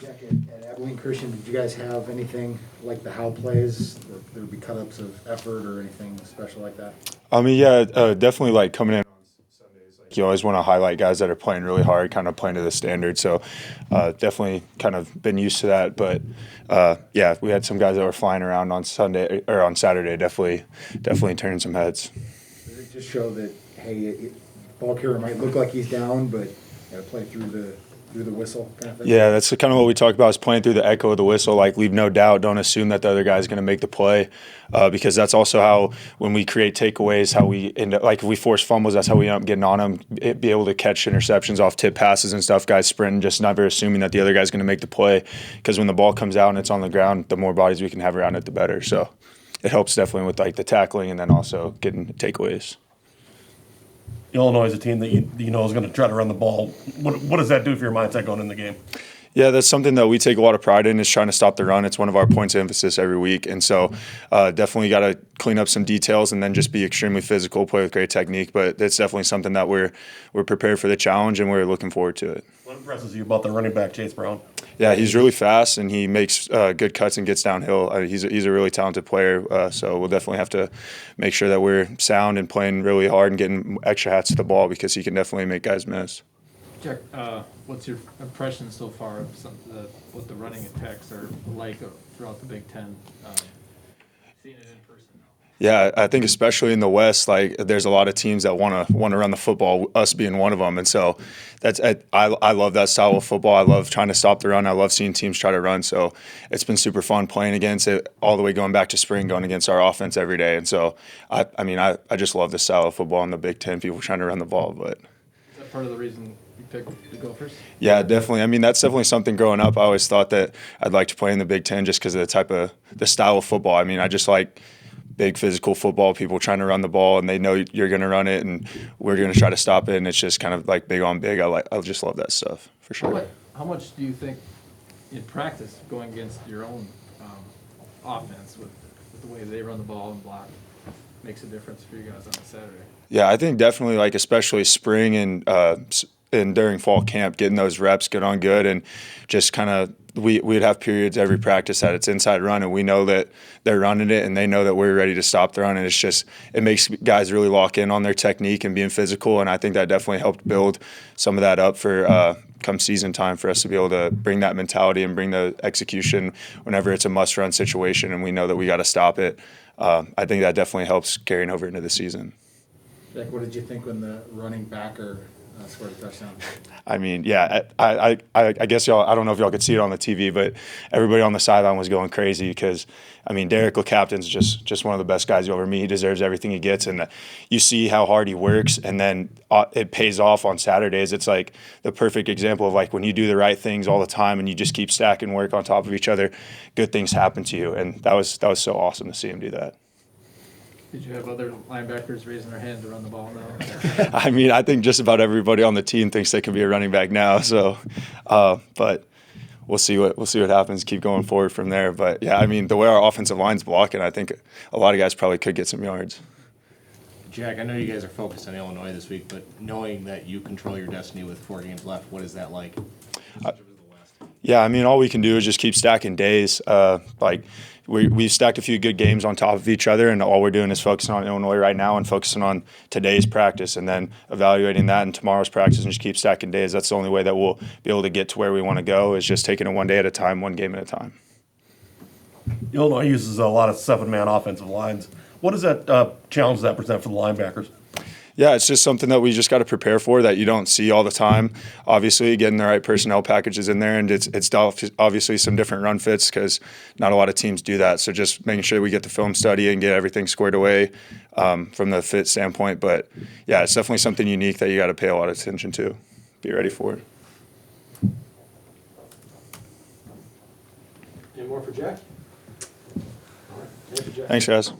Jack, at Abilene Christian, did you guys have anything like the how plays? There would be cut-ups of effort or anything special like that? I mean, yeah, definitely like coming in on Sundays. Like you always want to highlight guys that are playing really hard, kind of playing to the standard. So definitely kind of been used to that. But yeah, we had some guys that were flying around on Sunday or on Saturday. Definitely turning some heads. Does it just show that, hey, ball carrier might look like he's down, but got to play through the whistle kind of thing? Yeah, that's kind of what we talked about, is playing through the echo of the whistle. Like, leave no doubt. Don't assume that the other guy's going to make the play, because that's also how, when we create takeaways, how we end up, like if we force fumbles, that's how we end up getting on them, be able to catch interceptions off tip passes and stuff, guys sprinting, just never assuming that the other guy's going to make the play, because when the ball comes out and it's on the ground, the more bodies we can have around it, the better. So it helps definitely with like the tackling and then also getting takeaways. Illinois is a team that you know is going to try to run the ball. What does that do for your mindset going in the game? Yeah, that's something that we take a lot of pride in, is trying to stop the run. It's one of our points of emphasis every week. And so definitely got to clean up some details and then just be extremely physical, play with great technique. But it's definitely something that we're prepared for the challenge, and we're looking forward to it. What impresses you about the running back, Chase Brown? Yeah, he's really fast, and he makes good cuts and gets downhill. He's a really talented player, so we'll definitely have to make sure that we're sound and playing really hard and getting extra hats to the ball, because he can definitely make guys miss. Jack, what's your impression so far of what the running attacks are like throughout the Big Ten? Seeing it in person. Yeah, I think especially in the West, like there's a lot of teams that want to run the football, us being one of them, and so I love that style of football. I love trying to stop the run. I love seeing teams try to run. So it's been super fun playing against it, all the way going back to spring, going against our offense every day. And so I just love the style of football in the Big Ten. People trying to run the ball, but. Is that part of the reason you picked the Gophers? Yeah, definitely. I mean, that's definitely something growing up. I always thought that I'd like to play in the Big Ten just because of the style of football. I mean, I just like big physical football, people trying to run the ball, and they know you're going to run it, and we're going to try to stop it, and it's just kind of like big on big. I just love that stuff for sure. How much do you think in practice going against your own offense with the way they run the ball and block makes a difference for you guys on Saturday? Yeah, I think definitely, like especially spring and during fall camp, getting those reps good on good, and just kind of we'd have periods every practice that it's inside run, and we know that they're running it, and they know that we're ready to stop the run, and it makes guys really lock in on their technique and being physical, and I think that definitely helped build some of that up for come season time, for us to be able to bring that mentality and bring the execution whenever it's a must-run situation, and we know that we got to stop it. I think that definitely helps carrying over into the season. Jack, what did you think when the running backer scored a touchdown? I mean, yeah, I guess y'all, I don't know if y'all could see it on the TV, but everybody on the sideline was going crazy because, I mean, Derek LeCaptain's just one of the best guys you'll ever meet. He deserves everything he gets, and you see how hard he works, and then it pays off on Saturdays. It's like the perfect example of like when you do the right things all the time and you just keep stacking work on top of each other, good things happen to you, and that was so awesome to see him do that. Did you have other linebackers raising their hand to run the ball now? I mean, I think just about everybody on the team thinks they can be a running back now. So, but we'll see what happens. Keep going forward from there. But yeah, I mean, the way our offensive line's blocking, I think a lot of guys probably could get some yards. Jack, I know you guys are focused on Illinois this week, but knowing that you control your destiny with 4 games left, what is that like? Yeah, I mean, all we can do is just keep stacking days. Like we've stacked a few good games on top of each other, and all we're doing is focusing on Illinois right now and focusing on today's practice, and then evaluating that in tomorrow's practice, and just keep stacking days. That's the only way that we'll be able to get to where we want to go, is just taking it one day at a time, one game at a time. Illinois uses a lot of 7-man offensive lines. What does that challenge that present for the linebackers? Yeah, it's just something that we just got to prepare for, that you don't see all the time. Obviously, getting the right personnel packages in there, and it's obviously some different run fits because not a lot of teams do that. So just making sure we get the film study and get everything squared away from the fit standpoint. But yeah, it's definitely something unique that you got to pay a lot of attention to. Be ready for it. Any more for Jack? All right. Thank you, Jack. Thanks, guys.